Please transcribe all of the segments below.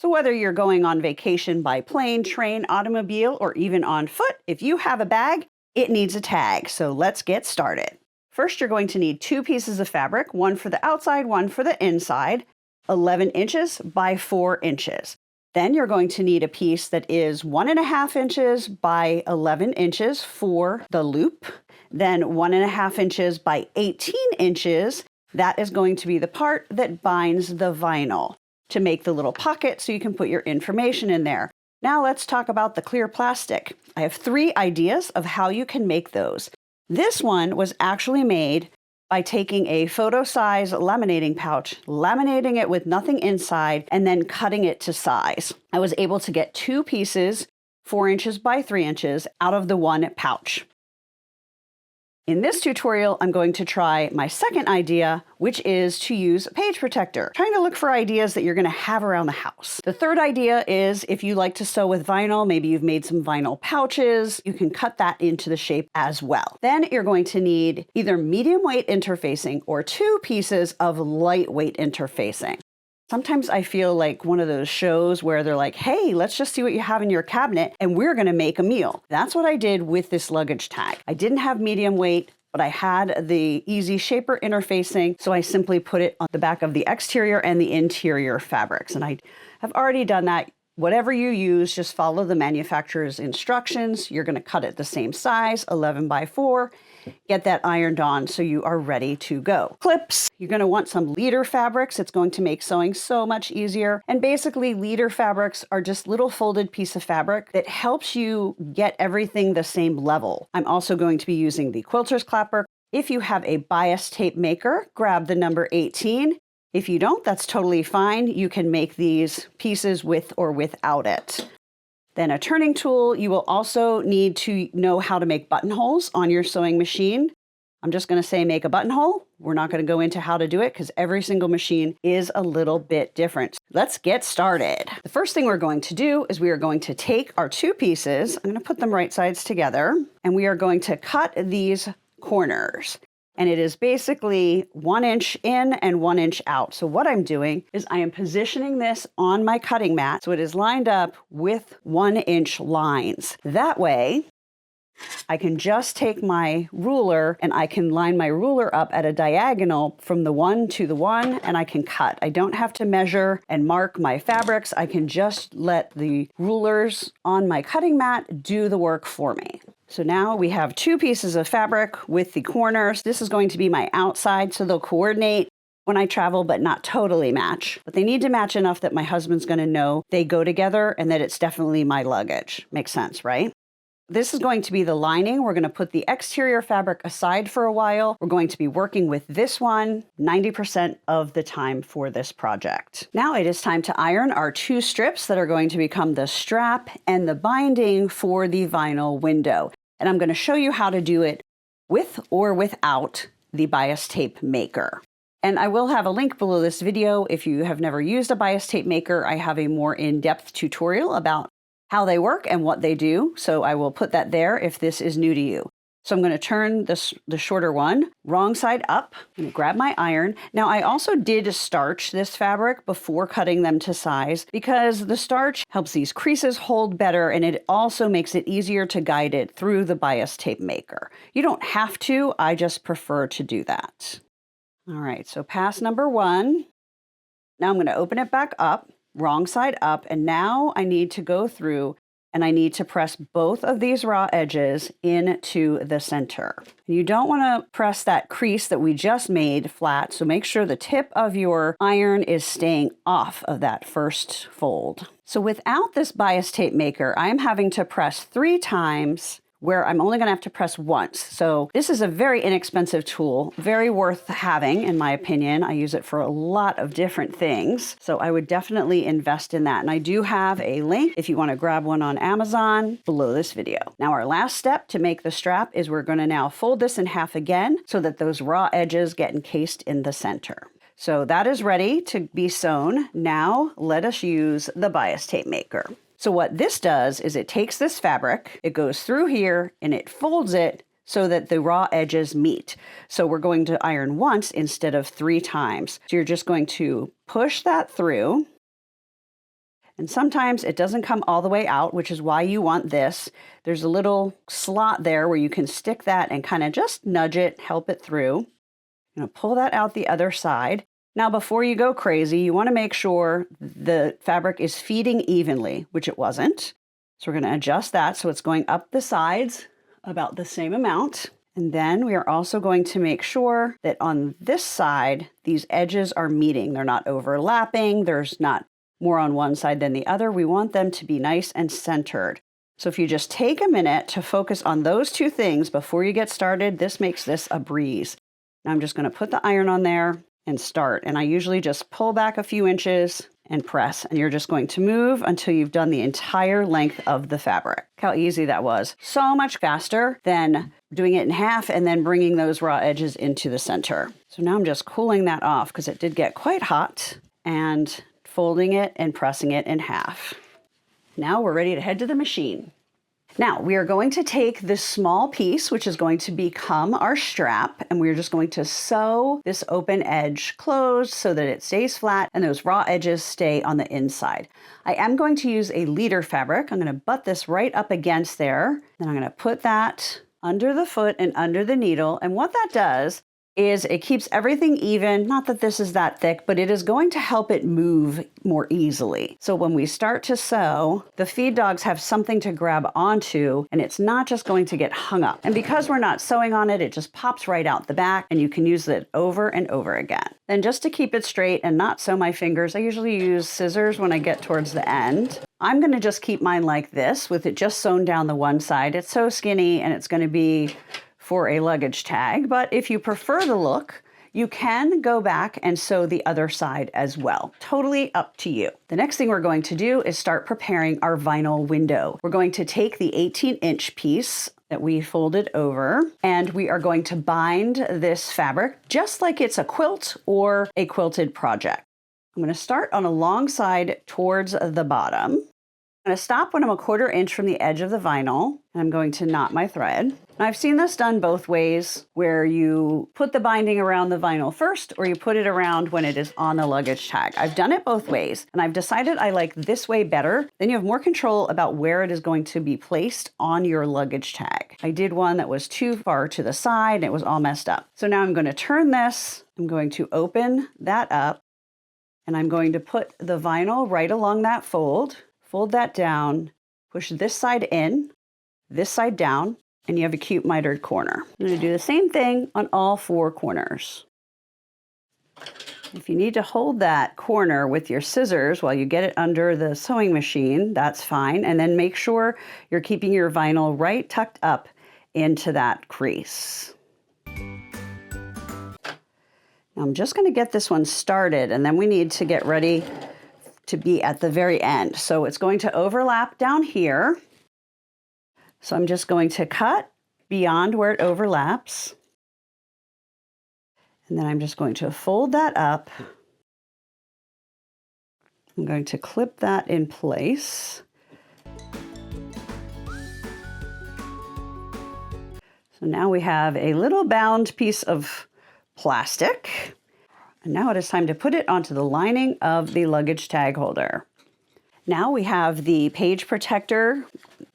So whether you're going on vacation by plane, train, automobile, or even on foot, if you have a bag, it needs a tag. So let's get started. First, you're going to need 2 pieces of fabric, one for the outside, one for the inside, 11 inches by 4 inches. Then you're going to need a piece that is 1.5 inches by 11 inches for the loop, then 1.5 inches by 18 inches. That is going to be the part that binds the vinyl to make the little pocket so you can put your information in there. Now let's talk about the clear plastic. I have 3 ideas of how you can make those. This one was actually made by taking a photo size laminating pouch, laminating it with nothing inside, and then cutting it to size. I was able to get 2 pieces, 4 inches by 3 inches, out of the one pouch. In this tutorial, I'm going to try my second idea, which is to use a page protector. Trying to look for ideas that you're going to have around the house. The third idea is if you like to sew with vinyl, maybe you've made some vinyl pouches, you can cut that into the shape as well. Then you're going to need either medium weight interfacing or 2 pieces of lightweight interfacing. Sometimes I feel like one of those shows where they're like, hey, let's just see what you have in your cabinet and we're going to make a meal. That's what I did with this luggage tag. I didn't have medium weight, but I had the easy shaper interfacing. So I simply put it on the back of the exterior and the interior fabrics. And I have already done that. Whatever you use, just follow the manufacturer's instructions. You're going to cut it the same size, 11 by 4. Get that ironed on so you are ready to go. Clips, you're going to want some leader fabrics. It's going to make sewing so much easier. And basically leader fabrics are just little folded piece of fabric that helps you get everything the same level. I'm also going to be using the quilter's clapper. If you have a bias tape maker, grab the number 18. If you don't, that's totally fine. You can make these pieces with or without it. Then a turning tool. You will also need to know how to make buttonholes on your sewing machine. I'm just going to say make a buttonhole. We're not going to go into how to do it because every single machine is a little bit different. Let's get started. The first thing we're going to do is we are going to take our 2 pieces. I'm going to put them right sides together and we are going to cut these corners. And it is basically 1 inch in and 1 inch out. So what I'm doing is I am positioning this on my cutting mat so it is lined up with 1 inch lines. That way, I can just take my ruler and I can line my ruler up at a diagonal from the 1 to the 1 and I can cut. I don't have to measure and mark my fabrics. I can just let the rulers on my cutting mat do the work for me. So now we have 2 pieces of fabric with the corners. This is going to be my outside, so they'll coordinate when I travel, but not totally match. But they need to match enough that my husband's going to know they go together and that it's definitely my luggage. Makes sense, right? This is going to be the lining. We're going to put the exterior fabric aside for a while. We're going to be working with this one 90% of the time for this project. Now it is time to iron our 2 strips that are going to become the strap and the binding for the vinyl window. And I'm going to show you how to do it with or without the bias tape maker. And I will have a link below this video. If you have never used a bias tape maker, I have a more in-depth tutorial about how they work and what they do. So I will put that there if this is new to you. So I'm going to turn the shorter one, wrong side up. I'm going to grab my iron. Now I also did starch this fabric before cutting them to size because the starch helps these creases hold better and it also makes it easier to guide it through the bias tape maker. You don't have to, I just prefer to do that. All right, so pass number 1. Now I'm going to open it back up, wrong side up, and now I need to go through and I need to press both of these raw edges into the center. You don't want to press that crease that we just made flat, so make sure the tip of your iron is staying off of that first fold. So without this bias tape maker, I'm having to press 3 times where I'm only going to have to press once. So this is a very inexpensive tool, very worth having, in my opinion. I use it for a lot of different things. So I would definitely invest in that. And I do have a link if you want to grab one on Amazon below this video. Now our last step to make the strap is we're going to now fold this in half again so that those raw edges get encased in the center. So that is ready to be sewn. Now let us use the bias tape maker. So what this does is it takes this fabric, it goes through here, and it folds it so that the raw edges meet. So we're going to iron once instead of 3 times. So you're just going to push that through. And sometimes it doesn't come all the way out, which is why you want this. There's a little slot there where you can stick that and kind of just nudge it, help it through. I'm going to pull that out the other side. Now, before you go crazy, you want to make sure the fabric is feeding evenly, which it wasn't. So we're going to adjust that so it's going up the sides about the same amount. And then we are also going to make sure that on this side, these edges are meeting. They're not overlapping. There's not more on one side than the other. We want them to be nice and centered. So if you just take a minute to focus on those two things before you get started, this makes this a breeze. Now I'm just going to put the iron on there and start. And I usually just pull back a few inches and press. And you're just going to move until you've done the entire length of the fabric. Look how easy that was. So much faster than doing it in half and then bringing those raw edges into the center. So now I'm just cooling that off because it did get quite hot, and folding it and pressing it in half. Now we're ready to head to the machine. Now we are going to take this small piece, which is going to become our strap, and we're just going to sew this open edge closed so that it stays flat and those raw edges stay on the inside. I am going to use a leader fabric. I'm going to butt this right up against there. Then I'm going to put that under the foot and under the needle. And what that does is it keeps everything even. Not that this is that thick, but it is going to help it move more easily. So when we start to sew, the feed dogs have something to grab onto, and it's not just going to get hung up. And because we're not sewing on it, it just pops right out the back, and you can use it over and over again. Then just to keep it straight and not sew my fingers, I usually use scissors when I get towards the end. I'm going to just keep mine like this with it just sewn down the one side. It's so skinny, and it's going to be for a luggage tag, but if you prefer the look, you can go back and sew the other side as well. Totally up to you. The next thing we're going to do is start preparing our vinyl window. We're going to take the 18-inch piece that we folded over, and we are going to bind this fabric just like it's a quilt or a quilted project. I'm going to start on a long side towards the bottom. I'm going to stop when I'm 1/4 inch from the edge of the vinyl, and I'm going to knot my thread. Now, I've seen this done both ways, where you put the binding around the vinyl first, or you put it around when it is on the luggage tag. I've done it both ways, and I've decided I like this way better. Then you have more control about where it is going to be placed on your luggage tag. I did one that was too far to the side, and it was all messed up. So now I'm going to turn this. I'm going to open that up, and I'm going to put the vinyl right along that fold. Fold that down, push this side in, this side down, and you have a cute mitered corner. I'm going to do the same thing on all 4 corners. If you need to hold that corner with your scissors while you get it under the sewing machine, that's fine. And then make sure you're keeping your vinyl right tucked up into that crease. Now I'm just going to get this one started, and then we need to get ready to be at the very end. So it's going to overlap down here. So I'm just going to cut beyond where it overlaps. And then I'm just going to fold that up. I'm going to clip that in place. So now we have a little bound piece of plastic. And now it is time to put it onto the lining of the luggage tag holder. Now we have the page protector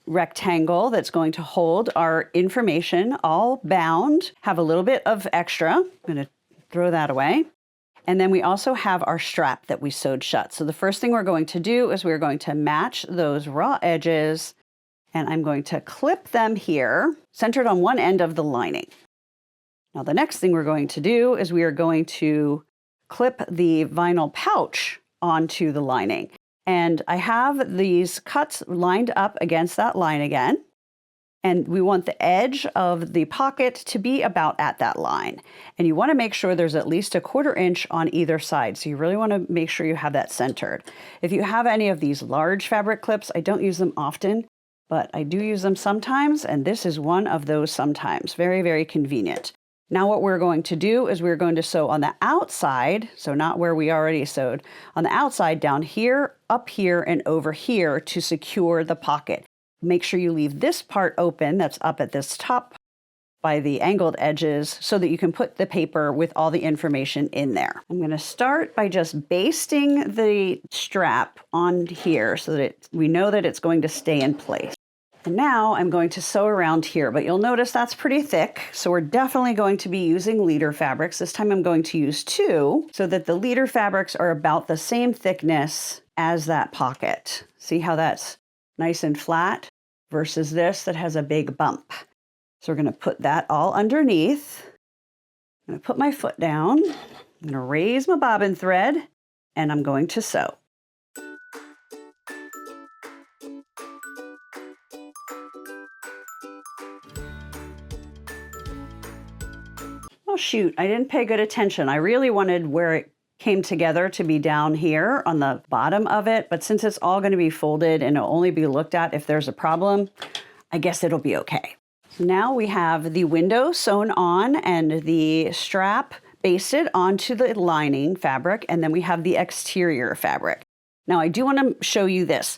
rectangle that's going to hold our information all bound, have a little bit of extra. I'm going to throw that away. And then we also have our strap that we sewed shut. So the first thing we're going to do is we're going to match those raw edges, and I'm going to clip them here, centered on one end of the lining. Now the next thing we're going to do is we are going to clip the vinyl pouch onto the lining. And I have these cuts lined up against that line again. And we want the edge of the pocket to be about at that line. And you want to make sure there's at least 1/4 inch on either side. So you really want to make sure you have that centered. If you have any of these large fabric clips, I don't use them often, but I do use them sometimes. And this is one of those sometimes. Very, very convenient. Now what we're going to do is we're going to sew on the outside, so not where we already sewed, on the outside down here, up here, and over here to secure the pocket. Make sure you leave this part open that's up at this top, by the angled edges so that you can put the paper with all the information in there. I'm going to start by just basting the strap on here so that we know that it's going to stay in place. And now I'm going to sew around here, but you'll notice that's pretty thick. So we're definitely going to be using leader fabrics. This time I'm going to use 2 so that the leader fabrics are about the same thickness as that pocket. See how that's nice and flat versus this that has a big bump. So we're going to put that all underneath. I'm going to put my foot down. I'm going to raise my bobbin thread and I'm going to sew. Oh shoot, I didn't pay good attention. I really wanted where it came together to be down here on the bottom of it, but since it's all going to be folded and it'll only be looked at if there's a problem, I guess it'll be okay. So now we have the window sewn on and the strap basted onto the lining fabric, and then we have the exterior fabric. Now I do want to show you this.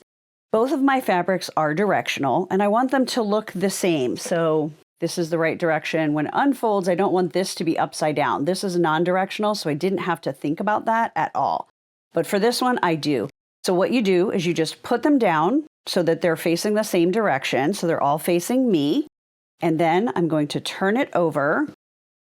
Both of my fabrics are directional and I want them to look the same. So this is the right direction. When it unfolds, I don't want this to be upside down. This is non-directional, so I didn't have to think about that at all. But for this one, I do. So what you do is you just put them down so that they're facing the same direction. So they're all facing me. And then I'm going to turn it over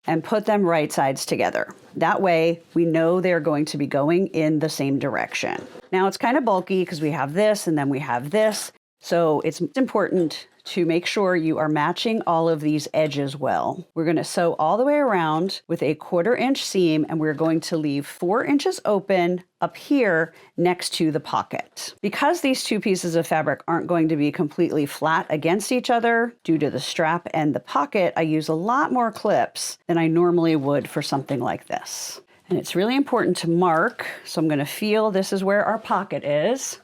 and put them right sides together. That way we know they're going to be going in the same direction. Now it's kind of bulky because we have this and then we have this. So it's important to make sure you are matching all of these edges well. We're going to sew all the way around with a 1/4 inch seam, and we're going to leave 4 inches open up here next to the pocket. Because these 2 pieces of fabric aren't going to be completely flat against each other due to the strap and the pocket, I use a lot more clips than I normally would for something like this. And it's really important to mark. So I'm going to feel this is where our pocket is.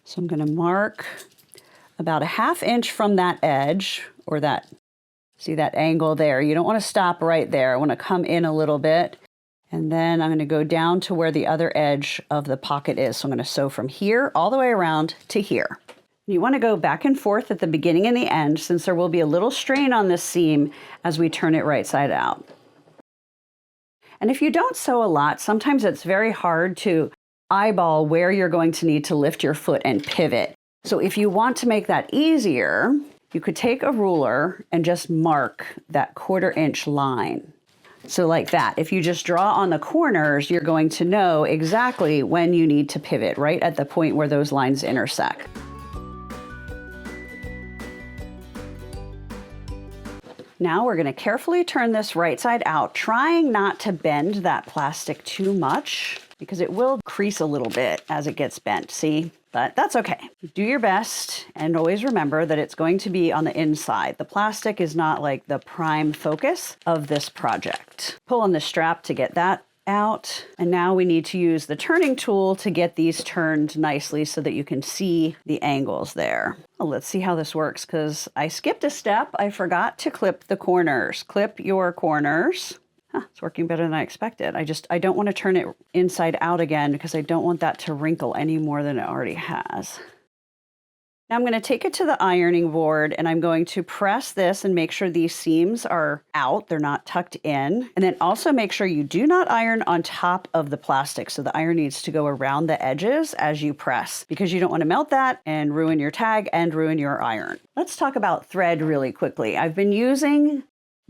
So I'm going to mark about a 1/2 inch from that edge, or that, see that angle there. You don't want to stop right there. I want to come in a little bit. And then I'm going to go down to where the other edge of the pocket is. So I'm going to sew from here all the way around to here. You want to go back and forth at the beginning and the end, since there will be a little strain on this seam as we turn it right side out. And if you don't sew a lot, sometimes it's very hard to eyeball where you're going to need to lift your foot and pivot. So if you want to make that easier, you could take a ruler and just mark that 1/4 inch line. So like that. If you just draw on the corners, you're going to know exactly when you need to pivot, right at the point where those lines intersect. Now we're going to carefully turn this right side out, trying not to bend that plastic too much because it will crease a little bit as it gets bent, see? But that's okay. Do your best and always remember that it's going to be on the inside. The plastic is not like the prime focus of this project. Pull on the strap to get that out. And now we need to use the turning tool to get these turned nicely so that you can see the angles there. Well, let's see how this works because I skipped a step. I forgot to clip the corners. Clip your corners. It's working better than I expected. I don't want to turn it inside out again because I don't want that to wrinkle any more than it already has. Now I'm going to take it to the ironing board and I'm going to press this and make sure these seams are out. They're not tucked in. And then also make sure you do not iron on top of the plastic. So the iron needs to go around the edges as you press because you don't want to melt that and ruin your tag and ruin your iron. Let's talk about thread really quickly. I've been using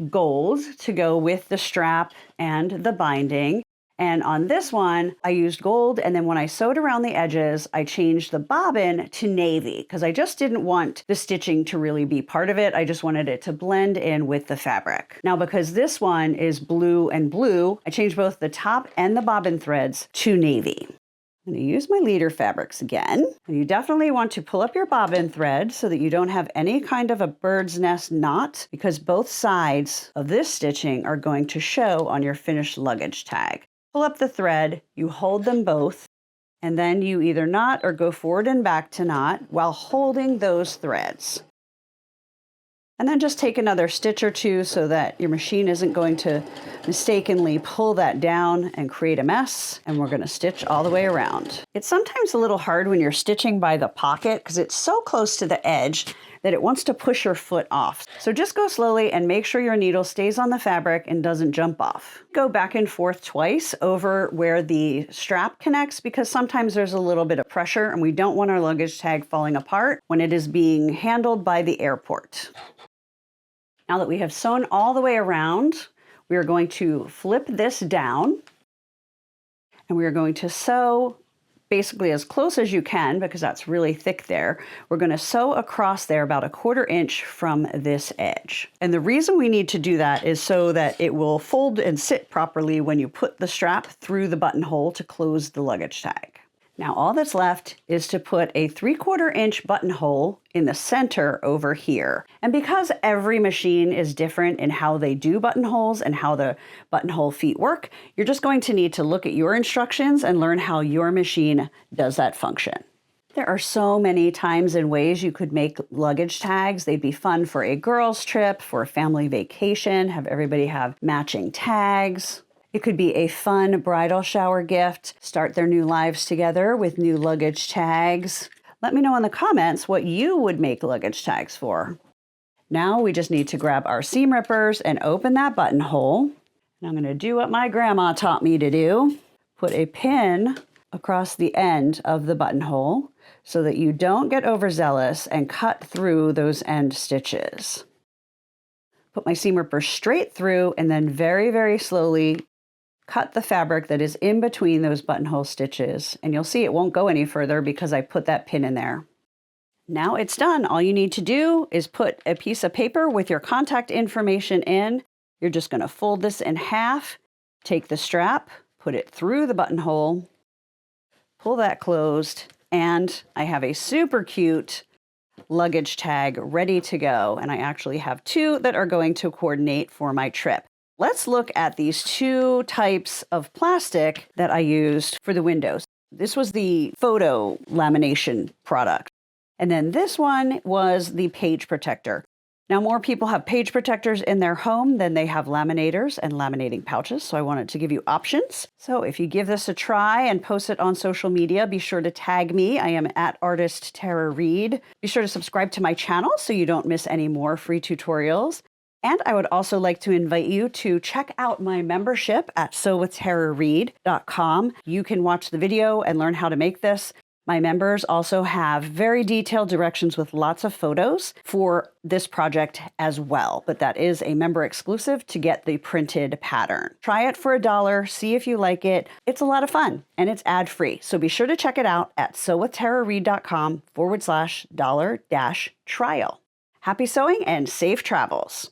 gold to go with the strap and the binding. And on this one, I used gold. And then when I sewed around the edges, I changed the bobbin to navy because I just didn't want the stitching to really be part of it. I just wanted it to blend in with the fabric. Now, because this one is blue and blue, I changed both the top and the bobbin threads to navy. I'm going to use my leader fabrics again. And you definitely want to pull up your bobbin thread so that you don't have any kind of a bird's nest knot because both sides of this stitching are going to show on your finished luggage tag. Pull up the thread, you hold them both, and then you either knot or go forward and back to knot while holding those threads. And then just take another stitch or two so that your machine isn't going to mistakenly pull that down and create a mess. And we're going to stitch all the way around. It's sometimes a little hard when you're stitching by the pocket because it's so close to the edge that it wants to push your foot off. So just go slowly and make sure your needle stays on the fabric and doesn't jump off. Go back and forth twice over where the strap connects because sometimes there's a little bit of pressure and we don't want our luggage tag falling apart when it is being handled by the airport. Now that we have sewn all the way around, we are going to flip this down and we are going to sew basically as close as you can because that's really thick there. We're going to sew across there about 1/4 inch from this edge. And the reason we need to do that is so that it will fold and sit properly when you put the strap through the buttonhole to close the luggage tag. Now all that's left is to put a 3/4 inch buttonhole in the center over here. And because every machine is different in how they do buttonholes and how the buttonhole feet work, you're just going to need to look at your instructions and learn how your machine does that function. There are so many times and ways you could make luggage tags. They'd be fun for a girls' trip, for a family vacation, have everybody have matching tags. It could be a fun bridal shower gift, start their new lives together with new luggage tags. Let me know in the comments what you would make luggage tags for. Now we just need to grab our seam rippers and open that buttonhole. And I'm going to do what my grandma taught me to do. Put a pin across the end of the buttonhole so that you don't get overzealous and cut through those end stitches. Put my seam ripper straight through and then very, very slowly cut the fabric that is in between those buttonhole stitches, and you'll see it won't go any further because I put that pin in there. Now it's done. All you need to do is put a piece of paper with your contact information in. You're just going to fold this in half, take the strap, put it through the buttonhole, pull that closed, and I have a super cute luggage tag ready to go. And I actually have 2 that are going to coordinate for my trip. Let's look at these 2 types of plastic that I used for the windows. This was the photo lamination product. And then this one was the page protector. Now more people have page protectors in their home than they have laminators and laminating pouches. So I wanted to give you options. So if you give this a try and post it on social media, be sure to tag me. I am at Artist Tara Reid. Be sure to subscribe to my channel so you don't miss any more free tutorials. And I would also like to invite you to check out my membership at sewwithtarareid.com. You can watch the video and learn how to make this. My members also have very detailed directions with lots of photos for this project as well, but that is a member exclusive to get the printed pattern. Try it for $1, see if you like it. It's a lot of fun and it's ad-free. So be sure to check it out at sewwithtarareid.com/$trial. Happy sewing and safe travels.